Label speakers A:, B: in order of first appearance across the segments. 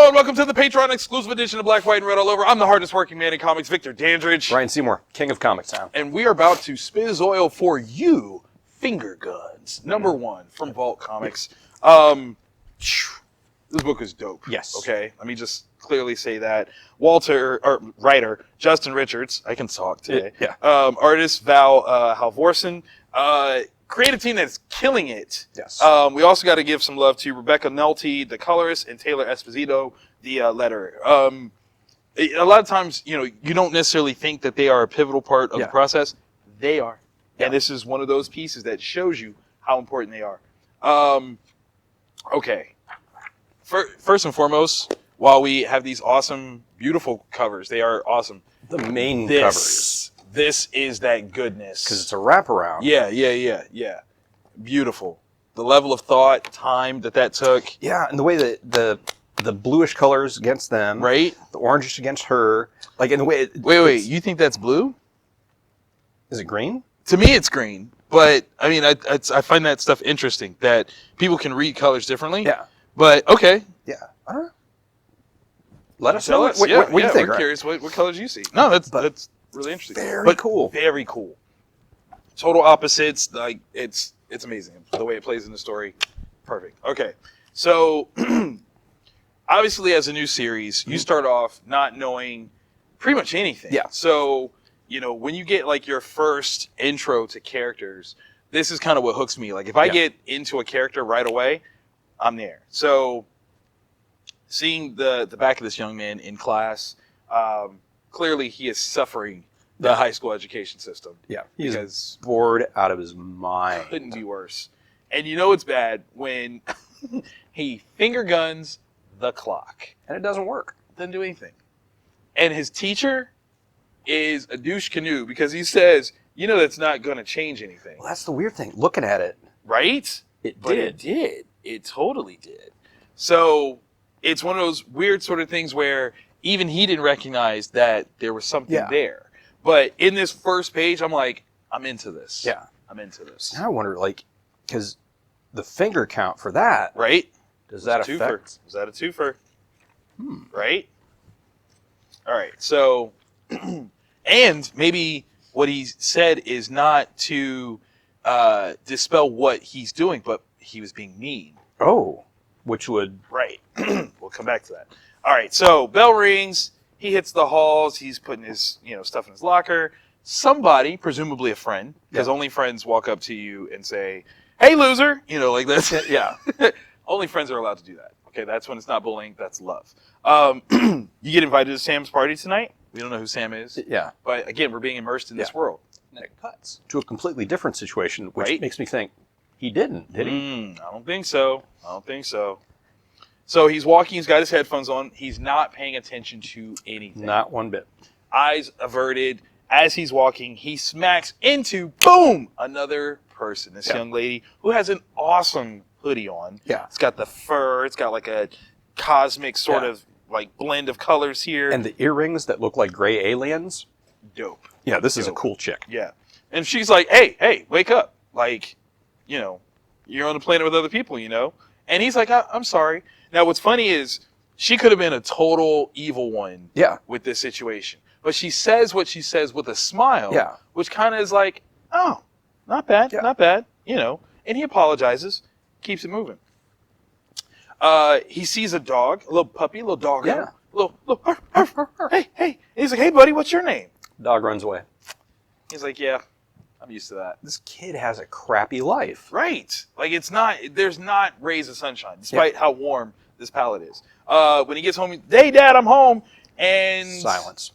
A: Hello and welcome to the Patreon exclusive edition of Black, White, and Red All Over. I'm the hardest working man in comics, Victor Dandridge.
B: Ryan Seymour, king of Comic Town.
A: And we are about to spizz oil for you, Finger Guns, #1 from Vault Comics. This book is dope.
B: Yes.
A: Okay, let me just clearly say that. Writer, Justin Richards, I can talk today.
B: Yeah.
A: Artist, Val Halvorsen. Creative team that's killing it.
B: Yes.
A: We also got to give some love to Rebecca Nelty, the colorist, and Taylor Esposito, the letterer. A lot of times, you don't necessarily think that they are a pivotal part of the process. They are. Yeah. And this is one of those pieces that shows you how important they are. Okay. First and foremost, while we have these awesome, beautiful covers, they are awesome.
B: The main covers.
A: This is that goodness.
B: Because it's a wraparound.
A: Yeah. Beautiful. The level of thought, time that took.
B: Yeah, and the way that the bluish colors against them.
A: Right.
B: The orangish against her. Like in the way...
A: Wait. You think that's blue?
B: Is it green?
A: To me, it's green. But, I mean, I find that stuff interesting, that people can read colors differently.
B: Yeah.
A: But, okay.
B: Yeah. I don't know. Let us know what you think.
A: We're curious what colors you see. No, that's really interesting.
B: Very cool.
A: Very cool. Total opposites. Like it's amazing the way it plays in the story. Perfect. Okay, so obviously as a new series, you start off not knowing pretty much anything.
B: Yeah.
A: So when you get like your first intro to characters, this is kind of what hooks me. Like if I get into a character right away, I'm there. So seeing the back of this young man in class. Clearly, he is suffering the high school education system.
B: Yeah, he's bored out of his mind.
A: Couldn't be worse. And it's bad when he finger guns the clock.
B: And it doesn't work.
A: Doesn't do anything. And his teacher is a douche canoe because he says, that's not going to change anything.
B: Well, that's the weird thing. Looking at it.
A: Right?
B: It did.
A: It totally did. So it's one of those weird sort of things where even he didn't recognize that there was something there. But in this first page, I'm like, I'm into this.
B: Yeah.
A: I'm into this.
B: I wonder, because the finger count for that.
A: Right?
B: Does that affect?
A: Was that a twofer? Right? All right. So, and maybe what he said is not to dispel what he's doing, but he was being mean.
B: Oh, which would...
A: Right. We'll come back to that. All right, so bell rings. He hits the halls. He's putting his, stuff in his locker. Somebody, presumably a friend, because only friends walk up to you and say, "Hey, loser," like that.
B: Yeah.
A: Only friends are allowed to do that. Okay, that's when it's not bullying. That's love. You get invited to Sam's party tonight. We don't know who Sam is.
B: Yeah.
A: But again, we're being immersed in this world.
B: And it cuts to a completely different situation, which makes me think he didn't, did he?
A: I don't think so. So he's walking, he's got his headphones on, he's not paying attention to anything.
B: Not one bit.
A: Eyes averted. As he's walking, he smacks into, boom, another person. This young lady who has an awesome hoodie on.
B: Yeah.
A: It's got the fur, it's got like a cosmic sort of like blend of colors here.
B: And the earrings that look like gray aliens.
A: Dope.
B: Yeah, this is a cool chick.
A: Yeah. And she's like, hey, wake up. Like, you're on a planet with other people, And he's like, I'm sorry. Now, what's funny is she could have been a total evil one with this situation. But she says what she says with a smile, which kind of is like, oh, not bad, not bad, And he apologizes, keeps it moving. He sees a dog, a little puppy, a little dog.
B: Yeah.
A: Little hey. And he's like, hey, buddy, what's your name?
B: Dog runs away.
A: He's like, yeah, I'm used to that.
B: This kid has a crappy life.
A: Right. Like, there's not rays of sunshine, despite how warm this palette is. When he gets home, hey, Dad, I'm home. And
B: silence.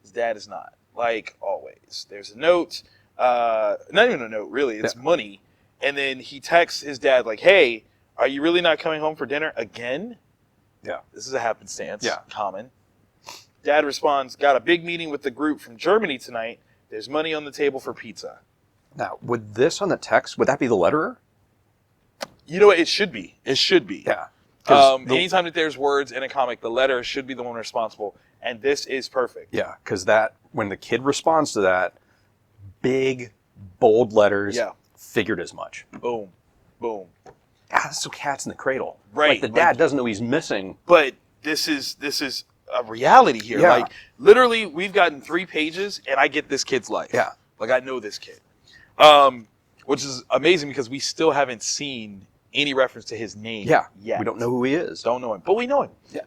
A: His dad is not, like always. There's a note, not even a note, really. It's money. And then he texts his dad, like, hey, are you really not coming home for dinner again?
B: Yeah.
A: This is a happenstance.
B: Yeah.
A: Common. Dad responds, got a big meeting with the group from Germany tonight. There's money on the table for pizza.
B: Now, would this on the text, would that be the letterer?
A: You know what? It should be. It should be.
B: Yeah.
A: Anytime that there's words in a comic, the letter should be the one responsible. And this is perfect.
B: Yeah, because when the kid responds to that, big, bold letters, figured as much.
A: Boom. Boom.
B: Ah, that's so cat's in the cradle.
A: Right.
B: Like the dad doesn't know he's missing.
A: But this is a reality here.
B: Yeah.
A: Like, literally, we've gotten 3 pages, and I get this kid's life.
B: Yeah.
A: Like, I know this kid. Which is amazing because we still haven't seen any reference to his name yet.
B: We don't know who he is.
A: Don't know him, but we know him.
B: Yeah.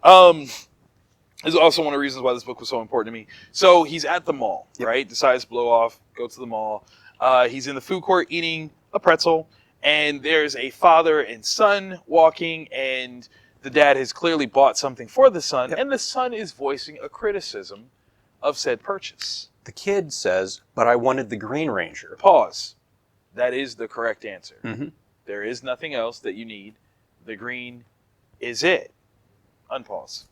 A: This is also one of the reasons why this book was so important to me. So he's at the mall, right? Decides to blow off, go to the mall. He's in the food court eating a pretzel, and there's a father and son walking, and the dad has clearly bought something for the son, and the son is voicing a criticism of said purchase.
B: The kid says, but I wanted the Green Ranger.
A: Pause. That is the correct answer.
B: Mm-hmm.
A: There is nothing else that you need. The green is it. Unpause.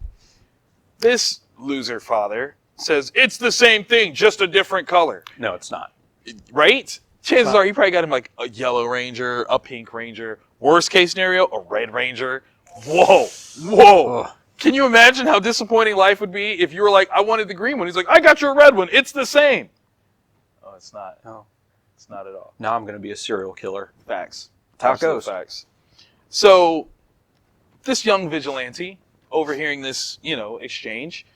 A: This loser father says, it's the same thing, just a different color.
B: No, it's not.
A: Right? Chances are he probably got him like a yellow Ranger, a pink Ranger. Worst case scenario, a red Ranger. Whoa.
B: Ugh.
A: Can you imagine how disappointing life would be if you were like, I wanted the green one. He's like, I got your red one. It's the same. Oh, it's not.
B: No.
A: It's not at all.
B: Now I'm going to be a serial killer.
A: Facts.
B: How it
A: Absolute
B: goes.
A: Facts. So, this young vigilante, overhearing this, exchange,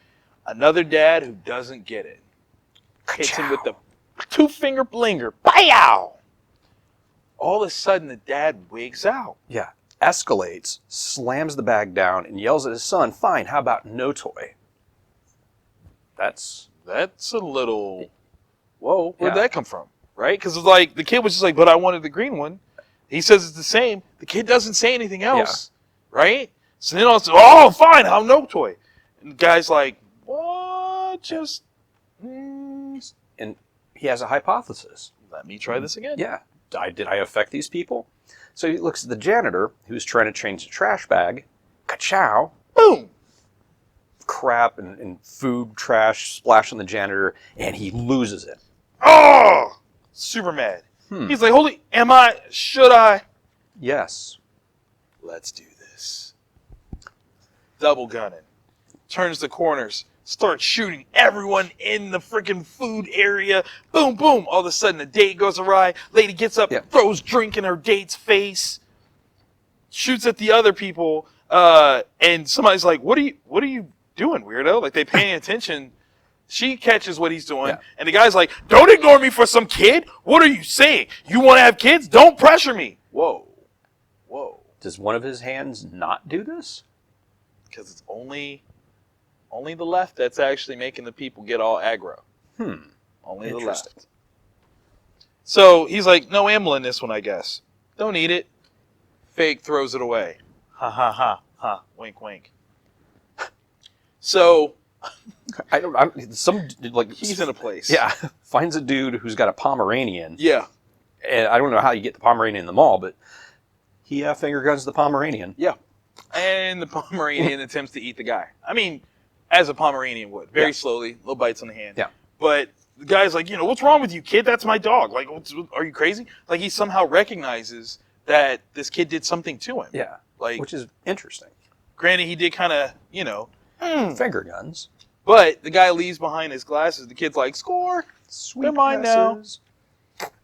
A: another dad who doesn't get it, hits him with the 2-finger blinger. Pow! All of a sudden, the dad wigs out.
B: Yeah. Escalates, slams the bag down, and yells at his son, fine, how about no toy? That's
A: a little, whoa, where'd that come from? Right? Because it's like, the kid was just like, but I wanted the green one. He says it's the same. The kid doesn't say anything else. Yeah. Right? So then also, oh, fine, I'll no toy. And the guy's like, what? Just,
B: And he has a hypothesis.
A: Let me try this again.
B: Yeah. Did I affect these people? So he looks at the janitor, who's trying to change the trash bag. Ka-chow.
A: Boom.
B: Crap and food, trash splash on the janitor, and he loses it.
A: Oh! Super mad. He's like, should I?
B: Yes.
A: Let's do this. Double gunning. Turns the corners. Starts shooting everyone in the freaking food area. Boom, boom. All of a sudden, the date goes awry. Lady gets up, throws drink in her date's face. Shoots at the other people. And somebody's like, what are you doing, weirdo? Like, they paying attention. She catches what he's doing. And the guy's like, don't ignore me for some kid. What are you saying? You want to have kids? Don't pressure me. Whoa.
B: Does one of his hands not do this?
A: Because it's only the left that's actually making the people get all aggro. Only the left. So he's like, no ammo in this one, I guess. Don't need it. Fake throws it away. Ha ha ha ha. Wink wink. So he's in a place.
B: Yeah. Finds a dude who's got a Pomeranian.
A: Yeah.
B: And I don't know how you get the Pomeranian in the mall, but he finger guns the Pomeranian.
A: Yeah. And the Pomeranian attempts to eat the guy. I mean, as a Pomeranian would. Very slowly. Little bites on the hand.
B: Yeah.
A: But the guy's like, what's wrong with you, kid? That's my dog. Like, are you crazy? Like, he somehow recognizes that this kid did something to him.
B: Yeah.
A: Like,
B: which is interesting.
A: Granted, he did kind of,
B: finger guns.
A: But the guy leaves behind his glasses. The kid's like, score.
B: Sweet
A: They're mine now.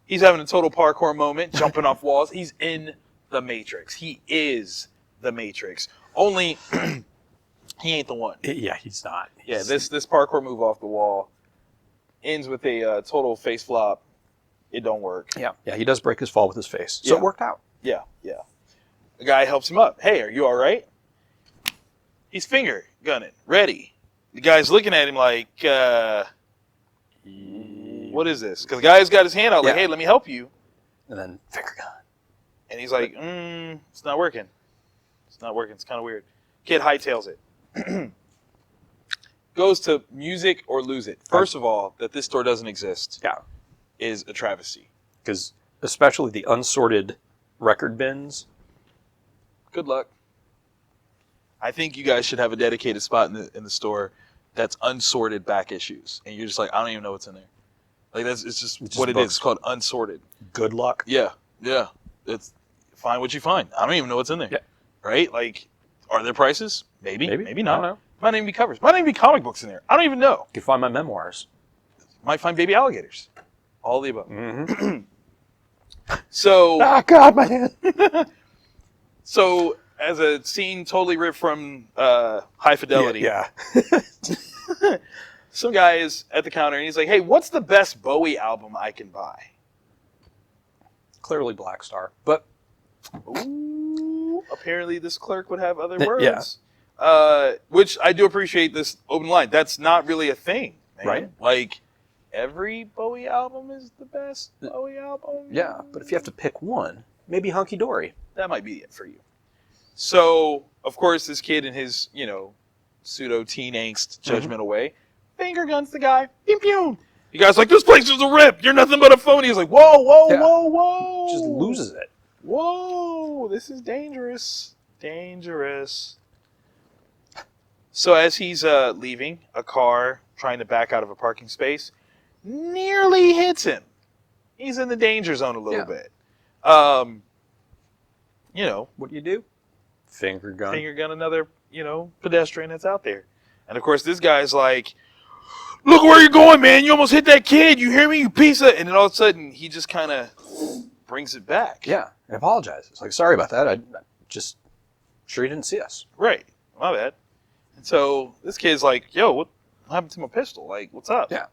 A: He's having a total parkour moment, jumping off walls. He's in the Matrix. He is the Matrix. Only he ain't the one.
B: Yeah, he's not.
A: Yeah, this parkour move off the wall ends with a total face flop. It don't work.
B: Yeah, he does break his fall with his face. So it worked out.
A: Yeah. The guy helps him up. Hey, are you all right? He's finger gunning, ready. The guy's looking at him like, what is this? Because the guy's got his hand out like, hey, let me help you.
B: And then finger gun.
A: And he's like, it's not working. It's not working. It's kind of weird. Kid hightails it. Goes to music or lose it. First of all, that this store doesn't exist is a travesty.
B: Because especially the unsorted record bins.
A: Good luck. I think you guys should have a dedicated spot in the store that's unsorted back issues. And you're just like, I don't even know what's in there. Like, it's just what it is. It's called unsorted.
B: Good luck.
A: Yeah. It's find what you find. I don't even know what's in there. Yeah. Right? Like, are there prices? Maybe not.
B: I don't know.
A: Might not even be covers. Might not even be comic books in there. I don't even know.
B: You can find my memoirs.
A: Might find baby alligators. All the above.
B: Mm-hmm.
A: So.
B: God, my hand.
A: So, as a scene totally ripped from High Fidelity.
B: Yeah.
A: Some guy is at the counter and he's like, hey, what's the best Bowie album I can buy?
B: Clearly Black Star, but
A: ooh, apparently this clerk would have other words.
B: Yeah.
A: Which I do appreciate this open line. That's not really a thing, man.
B: Right.
A: Like, every Bowie album is the best Bowie album.
B: Yeah, but if you have to pick one, maybe Hunky Dory.
A: That might be it for you. So, of course, this kid in his, pseudo-teen angst judgmental way, finger guns the guy. Pew pew. The guy's like, this place is a rip. You're nothing but a phony. He's like, whoa, whoa,
B: Yeah.
A: whoa, whoa.
B: Just loses it.
A: Whoa, this is dangerous. Dangerous. So as he's leaving, a car trying to back out of a parking space nearly hits him. He's in the danger zone a little bit.
B: What do you do? Finger gun.
A: Finger gun another, pedestrian that's out there. And of course, this guy's like, look where you're going, man. You almost hit that kid. You hear me, you piece of... And then all of a sudden, he just kind of brings it back.
B: Yeah, and apologizes. Like, sorry about that. I just... Sure you didn't see us.
A: Right. My bad. And so this kid's like, yo, what happened to my pistol? Like, what's up?
B: Yeah.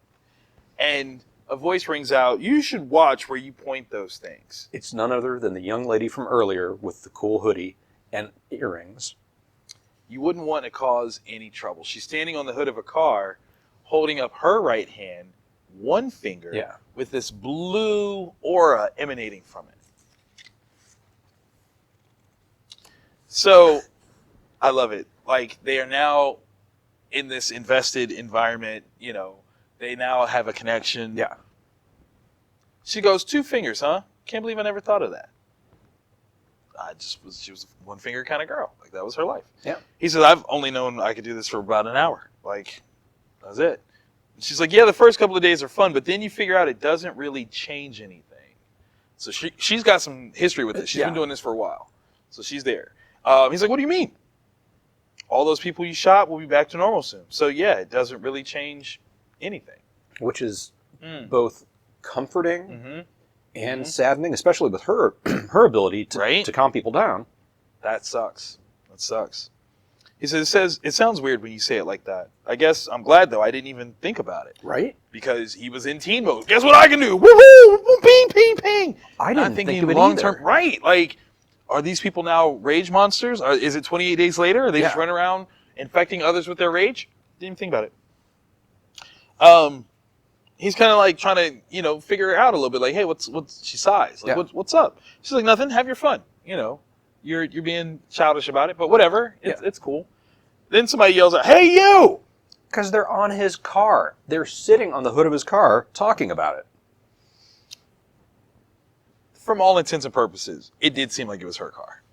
A: And a voice rings out, you should watch where you point those things.
B: It's none other than the young lady from earlier with the cool hoodie and earrings.
A: You wouldn't want to cause any trouble. She's standing on the hood of a car, holding up her right hand, one finger, with this blue aura emanating from it. So, I love it. Like, they are now in this invested environment, they now have a connection.
B: Yeah.
A: She goes, 2 fingers, huh? Can't believe I never thought of that. She was a one finger kind of girl. Like, that was her life.
B: Yeah.
A: He said, I've only known I could do this for about an hour. Like, that's it. And she's like, yeah, the first couple of days are fun, but then you figure out it doesn't really change anything. So she's got some history with this. She's been doing this for a while. So she's there. He's like, what do you mean? All those people you shot will be back to normal soon. So yeah, it doesn't really change anything.
B: Which is both comforting and saddening, especially with her her ability to calm people down.
A: That sucks. That sucks. He says, it sounds weird when you say it like that. I guess I'm glad, though. I didn't even think about it.
B: Right?
A: Because he was in teen mode. Guess what I can do? Woohoo! Ping, ping, ping.
B: I didn't think of it
A: long-term,
B: either.
A: right. Like, are these people now rage monsters? Is it 28 days later? Are they just running around infecting others with their rage? Didn't even think about it. He's kind of like trying to, figure it out a little bit. Like, hey, what's she sighs? Like, what's up? She's like, nothing. Have your fun. You're being childish about it, but whatever. It's cool. Then somebody yells out, hey, you!
B: Because they're on his car. They're sitting on the hood of his car talking about it.
A: From all intents and purposes, it did seem like it was her car.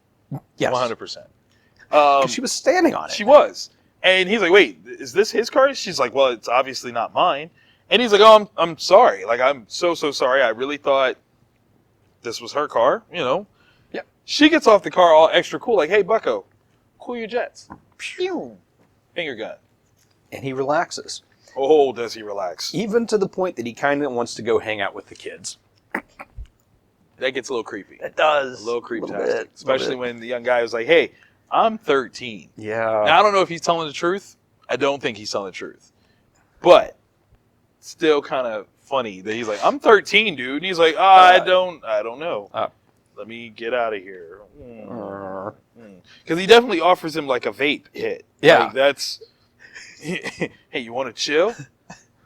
B: Yes.
A: 100%.
B: She was standing on it.
A: She was. And he's like, wait, is this his car? She's like, well, it's obviously not mine. And he's like, oh, I'm sorry. Like, I'm so sorry. I really thought this was her car, Yeah. She gets off the car all extra cool, like, hey, bucko, cool your jets. Pew! Finger gun.
B: And he relaxes.
A: Oh, does he relax?
B: Even to the point that he kind of wants to go hang out with the kids.
A: That gets a little creepy.
B: It does.
A: A little creeptastic. Especially when the young guy was like, hey, I'm 13.
B: Yeah.
A: Now, I don't know if he's telling the truth. I don't think he's telling the truth. But still kind of funny that he's like, I'm 13, dude. And he's like, I don't know. Let me get out of here. Because he definitely offers him like a vape hit.
B: Yeah.
A: Like, that's, hey, you want to chill?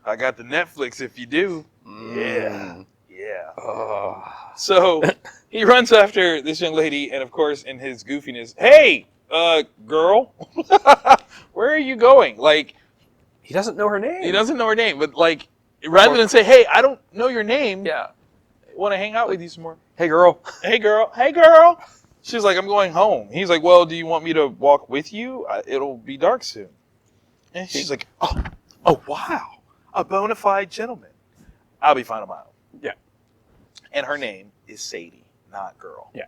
A: I got the Netflix if you do. Yeah. So he runs after this young lady, and of course, in his goofiness, hey, girl, where are you going? Like,
B: he doesn't know her name.
A: He doesn't know her name, but like, rather than say, hey, I don't know your name.
B: Yeah.
A: Want to hang out with you some more?
B: Hey, girl.
A: Hey, girl. Hey, girl. She's like, I'm going home. He's like, well, do you want me to walk with you? It'll be dark soon. And she's like, oh, wow. A bona fide gentleman. I'll be fine on my own.
B: Yeah.
A: And her name is Sadie, not girl.
B: Yeah.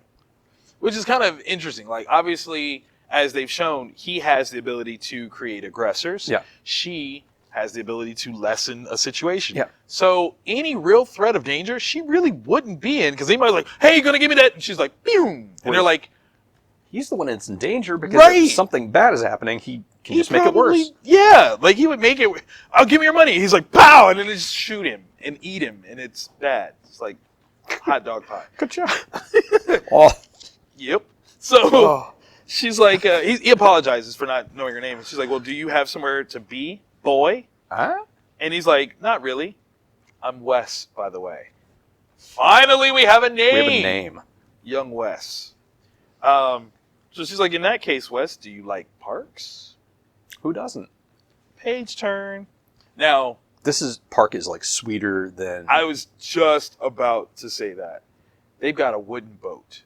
A: Which is kind of interesting. Like, obviously, as they've shown, he has the ability to create aggressors.
B: Yeah.
A: She has the ability to lessen a situation.
B: Yeah.
A: So any real threat of danger, she really wouldn't be in, because anybody's like, hey, you going to give me that? And she's like, boom. And they're like,
B: he's the one that's in danger because if something bad is happening, he can just make it worse.
A: Yeah, like he would make it. I'll give me your money. He's like, pow, and then they just shoot him and eat him, and it's bad. It's like hot dog pie.
B: Good job. Oh.
A: Yep. So she's like, he apologizes for not knowing her name. And she's like, well, do you have somewhere to be, boy?
B: Huh?
A: And he's like, not really. I'm Wes, by the way. Finally, we have a name.
B: We have a name.
A: Young Wes. So she's like, in that case, Wes, do you like parks?
B: Who doesn't?
A: Page turn. Now,
B: park is like sweeter than...
A: I was just about to say that. They've got a wooden boat.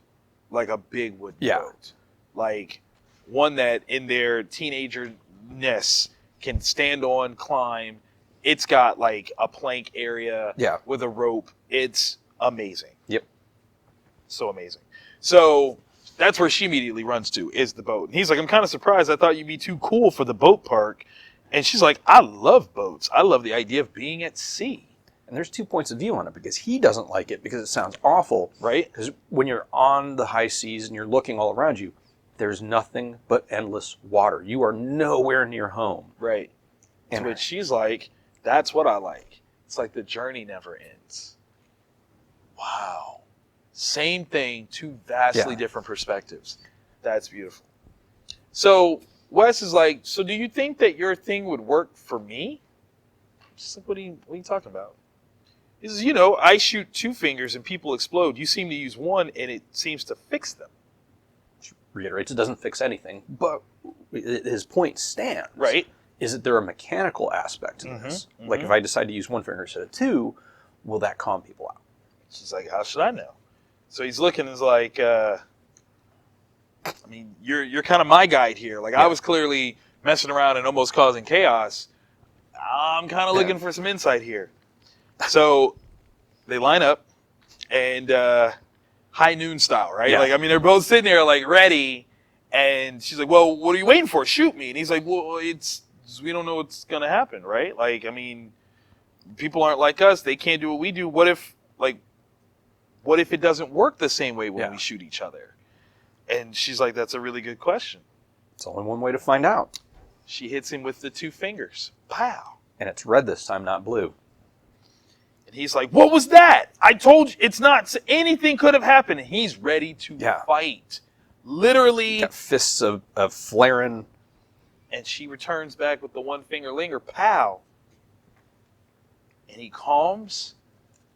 A: Like a big wooden boat. Like one that in their teenagerness can stand on, climb. It's got like a plank area with a rope. It's amazing.
B: Yep.
A: So amazing. So that's where she immediately runs to, is the boat. And he's like, I'm kind of surprised. I thought you'd be too cool for the boat park. And she's like, I love boats. I love the idea of being at sea.
B: And there's 2 points of view on it, because he doesn't like it because it sounds awful.
A: Right.
B: Because when you're on the high seas and you're looking all around you, there's nothing but endless water. You are nowhere near home.
A: Right. And to which she's like, that's what I like. It's like the journey never ends. Wow. Same thing, two vastly different perspectives. That's beautiful. So Wes is like, so do you think that your thing would work for me? She's like, what are you talking about? He says, I shoot 2 fingers and people explode. You seem to use one and it seems to fix them.
B: She reiterates, it doesn't fix anything, but his point stands.
A: Right.
B: Is that there a mechanical aspect to this? Mm-hmm. Like if I decide to use 1 finger instead of 2, will that calm people out?
A: She's like, how should I know? So he's looking and is like, I mean, you're kind of my guide here. Like I was clearly messing around and almost causing chaos. I'm kind of looking for some insight here. So they line up and high noon style, right?
B: Yeah.
A: Like, I mean, they're both sitting there like ready. And she's like, well, what are you waiting for? Shoot me. And he's like, well, we don't know what's going to happen, right? Like, I mean, people aren't like us. They can't do what we do. What if it doesn't work the same way when we shoot each other? And she's like, that's a really good question.
B: It's only one way to find out.
A: She hits him with the 2 fingers. Pow.
B: And it's red this time, not blue.
A: And he's like, what was that? I told you, it's not, anything could have happened. And he's ready to fight. Literally.
B: Got fists of flaring.
A: And she returns back with the 1 finger linger. Pow. And he calms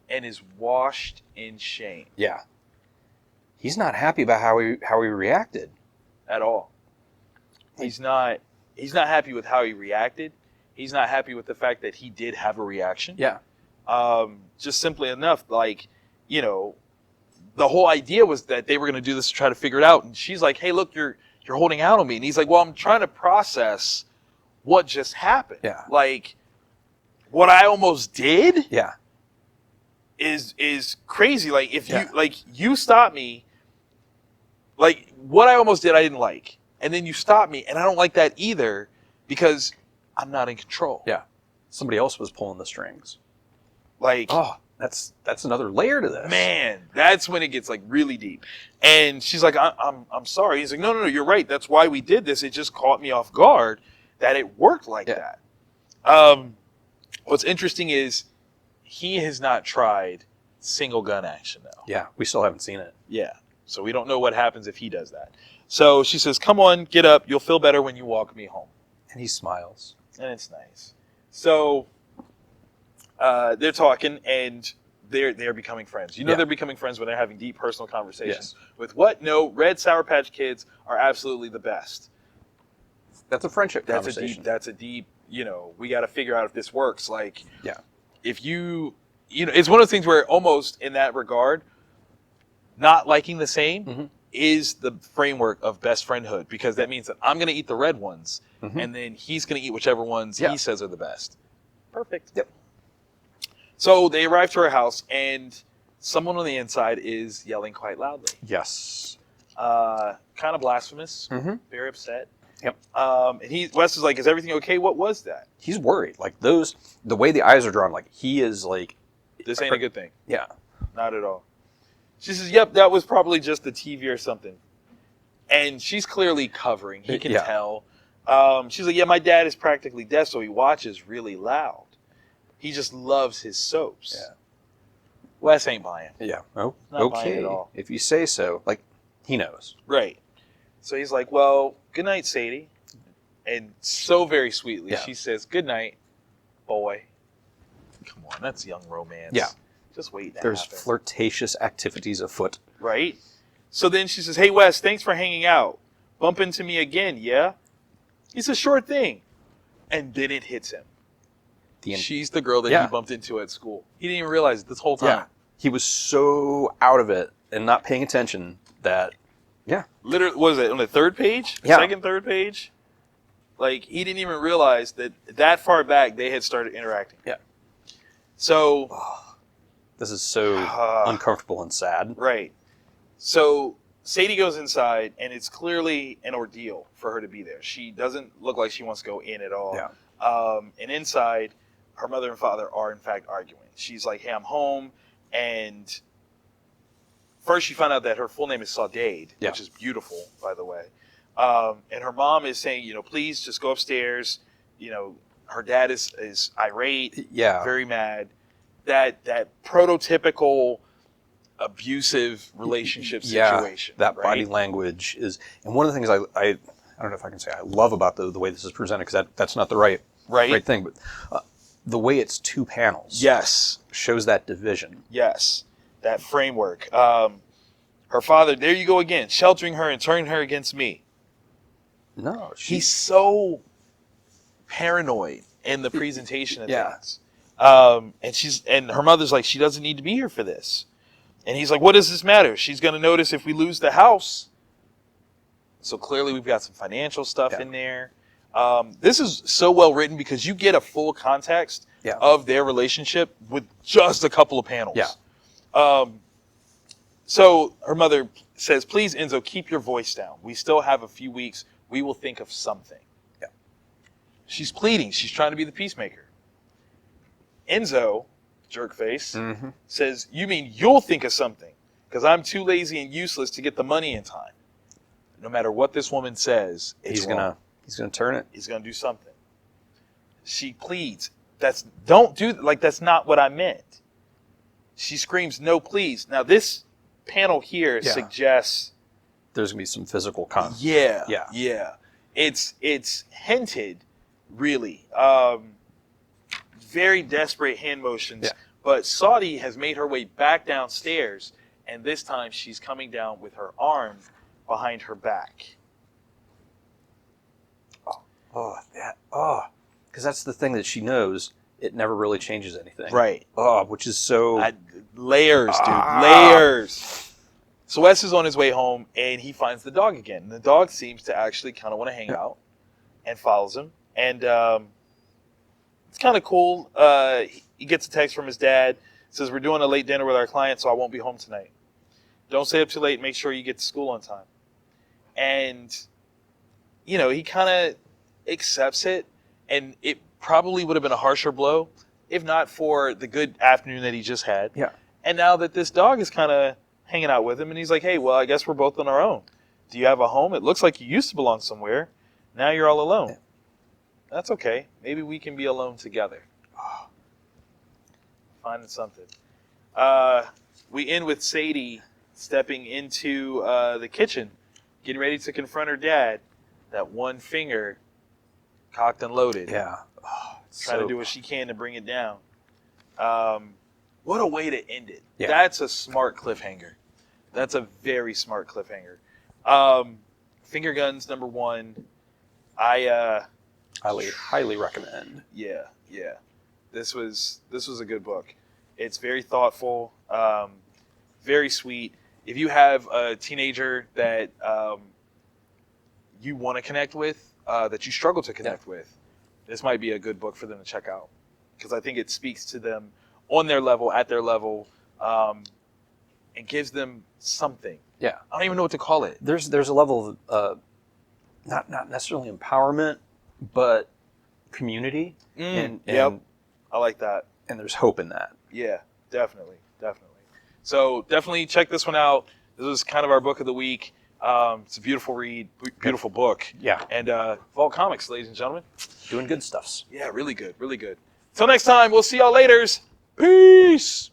A: and is washed in shame.
B: Yeah. He's not happy about how he reacted.
A: At all. He's not happy with how he reacted. He's not happy with the fact that he did have a reaction.
B: Yeah.
A: Just simply enough, like, the whole idea was that they were going to do this to try to figure it out. And she's like, hey, look, you're holding out on me. And he's like, well, I'm trying to process what just happened.
B: Yeah.
A: Like, what I almost did is crazy. Like, if you stop me, like, what I almost did I didn't like. And then you stop me, and I don't like that either because I'm not in control.
B: Yeah. Somebody else was pulling the strings.
A: Like,
B: that's another layer to this.
A: Man, that's when it gets like really deep. And she's like, I'm sorry. He's like, no, you're right. That's why we did this. It just caught me off guard that it worked like that. What's interesting is he has not tried single gun action though.
B: Yeah, we still haven't seen it.
A: Yeah. So we don't know what happens if he does that. So she says, come on, get up. You'll feel better when you walk me home.
B: And he smiles.
A: And it's nice. So they're talking, and they're becoming friends. They're becoming friends when they're having deep personal conversations. Yes. With what? No, Red Sour Patch Kids are absolutely the best.
B: That's a friendship conversation.
A: That's a deep, we got to figure out if this works. Like, if it's one of those things where almost in that regard, not liking the same is the framework of best friendhood, because that means that I'm going to eat the red ones, and then he's going to eat whichever ones he says are the best. Perfect.
B: Yep.
A: So they arrive to her house, and someone on the inside is yelling quite loudly.
B: Yes.
A: Kind of blasphemous. Very upset.
B: Yep.
A: And Wes is like, is everything okay? What was that?
B: He's worried. Like the way the eyes are drawn, like he is like...
A: This ain't a good thing.
B: Yeah.
A: Not at all. She says, yep, that was probably just the TV or something. And she's clearly covering. He can tell. She's like, yeah, my dad is practically deaf, so he watches really loud. He just loves his soaps. Yeah. Wes ain't buying.
B: Yeah. Oh, okay. At all. If you say so. Like, he knows.
A: Right. So he's like, well, good night, Sadie. And so very sweetly, she says, good night, boy. Come on, that's young romance.
B: Yeah.
A: Just wait.
B: There's flirtatious activities afoot.
A: Right. So then she says, hey, Wes, thanks for hanging out. Bump into me again, yeah? It's a short thing. And then it hits him. She's the girl that he bumped into at school. He didn't even realize it this whole time. Yeah.
B: He was so out of it and not paying attention that,
A: Literally, what was it, on the third page?
B: Yeah.
A: Second, third page? Like, he didn't even realize that far back they had started interacting.
B: Yeah.
A: So...
B: this is so uncomfortable and sad.
A: Right. So Sadie goes inside, and it's clearly an ordeal for her to be there. She doesn't look like she wants to go in at all.
B: Yeah.
A: And inside, her mother and father are, in fact, arguing. She's like, hey, I'm home. And first you find out that her full name is Saudade, which is beautiful, by the way. And her mom is saying, please just go upstairs. Her dad is irate, very mad. That prototypical abusive relationship situation.
B: That body language is, and one of the things I don't know if I can say I love about the way this is presented, because that's not the right thing, but the way it's two panels, shows that division.
A: Yes, that framework. Her father, there you go again, sheltering her and turning her against me.
B: No,
A: he's so paranoid in the presentation of things. And her mother's like, she doesn't need to be here for this. And he's like, what does this matter? She's going to notice if we lose the house. So clearly we've got some financial stuff in there. This is so well written because you get a full context of their relationship with just a couple of panels.
B: Yeah.
A: So her mother says, please, Enzo, keep your voice down. We still have a few weeks. We will think of something.
B: Yeah.
A: She's pleading. She's trying to be the peacemaker. Enzo, jerkface, says, you mean you'll think of something because I'm too lazy and useless to get the money in time. No matter what this woman says, he's gonna
B: turn it.
A: He's gonna do something. She pleads. That's not what I meant. She screams, no, please. Now this panel here suggests
B: there's gonna be some physical contact.
A: Yeah. It's hinted, really. Very desperate hand motions, but Saudi has made her way back downstairs, and this time she's coming down with her arm behind her back.
B: Because that's the thing that she knows. It never really changes anything.
A: Right.
B: Which is so...
A: layers, dude. Layers. So Wes is on his way home, and he finds the dog again. And the dog seems to actually kind of want to hang out and follows him. And it's kind of cool. He gets a text from his dad. Says, we're doing a late dinner with our client, so I won't be home tonight. Don't stay up too late. Make sure you get to school on time. And, he kind of accepts it. And it probably would have been a harsher blow if not for the good afternoon that he just had.
B: Yeah.
A: And now that this dog is kind of hanging out with him, and he's like, hey, well, I guess we're both on our own. Do you have a home? It looks like you used to belong somewhere. Now you're all alone. Yeah. That's okay. Maybe we can be alone together. Finding something. We end with Sadie stepping into the kitchen, getting ready to confront her dad. That one finger cocked and loaded.
B: Yeah.
A: Trying to do what she can to bring it down. What a way to end it.
B: Yeah.
A: That's a smart cliffhanger. That's a very smart cliffhanger. Finger Guns #1. I
B: highly recommend.
A: Yeah. This was a good book. It's very thoughtful, very sweet. If you have a teenager that you want to connect with, that you struggle to connect with, this might be a good book for them to check out, because I think it speaks to them on their level, at their level, and gives them something.
B: Yeah.
A: I don't even know what to call it.
B: There's a level of not necessarily empowerment, but community. And
A: I like that.
B: And there's hope in that.
A: Yeah, definitely. So definitely check this one out. This was kind of our book of the week. It's a beautiful read, beautiful book.
B: Yeah.
A: And Vault Comics, ladies and gentlemen.
B: Doing good stuffs.
A: Yeah, really good, really good. Till next time, we'll see y'all later. Peace.